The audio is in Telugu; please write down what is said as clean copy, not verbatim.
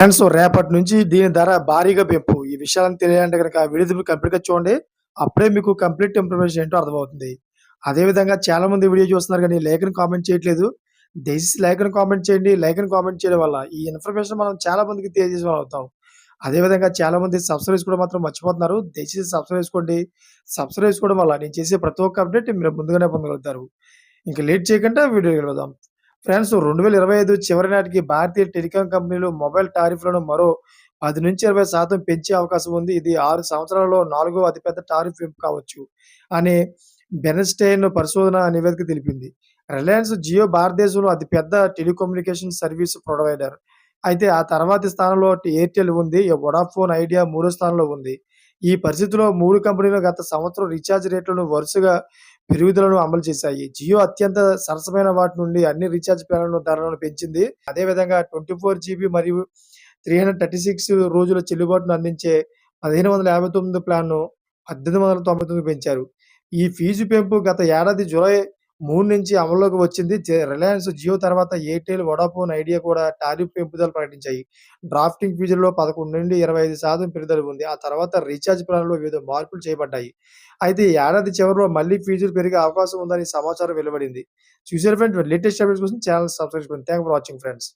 ఫ్రెండ్స్ రేపటి నుంచి దీని ధర భారీగా పెంపు. ఈ విషయాలను తెలియాలంటే గనక వీడియో కంప్లీట్‌గా చూడండి. అప్పుడే మీకు కంప్లీట్ ఇన్ఫర్మేషన్ ఏంటో అర్థమవుతుంది. అదే విధంగా చాలా మంది వీడియో చూస్తున్నారు గానీ లైక్ అని కామెంట్ చేయట్లేదు. దయచేసి లైక్ అని కామెంట్ చేయండి. లైక్ అని కామెంట్ చేయడం వల్ల ఈ ఇన్ఫర్మేషన్ మనం చాలా మందికి తెలియజేసిన వాళ్ళం అవుతాం. అదే విధంగా చాలా మంది సబ్స్క్రైబ్ చేసుకోవడం మాత్రం మర్చిపోతున్నారు. దయచేసి సబ్స్క్రైబ్ చేసుకోండి. సబ్స్క్రైబ్ చేసుకోవడం వల్ల నేను చేసే ప్రతి ఒక్క అప్డేట్ మీరు ముందుగానే పొందగలుగుతారు. ఇంక లేట్ చేయకుండా వీడియోకి వెళ్దాం. ఫ్రెండ్స్ 2025 చివరి నాటికి భారతీయ టెలికాం కంపెనీలు మొబైల్ టారిఫ్‌లను మరో 10-20% పెంచే అవకాశం ఉంది. ఇది 6 సంవత్సరాలలో నాలుగో అతిపెద్ద టారిఫ్ పెంపు కావచ్చు అని బెర్న్‌స్టెయిన్ పరిశోధన నివేదిక తెలిపింది. రిలయన్స్ జియో భారతదేశంలో అతిపెద్ద టెలికమ్యూనికేషన్ సర్వీస్ ప్రొవైడర్. అయితే ఆ తర్వాతి స్థానంలో ఎయిర్‌టెల్ ఉంది. వొడాఫోన్ ఐడియా మూడో స్థానంలో ఉంది. ఈ పరిస్థితిలో 3 కంపెనీలు గత సంవత్సరం రీచార్జ్ రేట్లను వరుసగా పెరుగుదలను అమలు చేశాయి. జియో అత్యంత సరసమైన వాటి నుండి అన్ని రీచార్జ్ ప్లాన్ల ధరలను పెంచింది. అదేవిధంగా 24 జీబీ మరియు 336 రోజుల చెల్లుబాటును అందించే 1559 ప్లాన్‌ను 1899 పెంచారు. ఈ ఫీజు పెంపు గత ఏడాది జులై 3 నుంచి అమల్లోకి వచ్చింది. రిలయన్స్ జియో తర్వాత ఎయిర్‌టెల్, వొడాఫోన్ ఐడియా కూడా టారిఫ్ పెంపుదల ప్రకటించాయి. డ్రాఫ్టింగ్ ఫీజుల్లో 11-25% పెరుగుదల ఉంది. ఆ తర్వాత రీచార్జ్ ప్లాన్‌లో వివిధ మార్పులు చేయబడ్డాయి. అయితే ఈ ఏడాది చివరిలో మళ్ళీ ఫీజులు పెరిగే అవకాశం ఉందని సమాచారం వెలువడింది. చూసారు ఫ్రెండ్స్ లేటెస్ట్ అప్డేట్స్ కోసం ఛానెల్ సబ్స్క్రైబ్ చేసుకోండి. Thank for watching friends.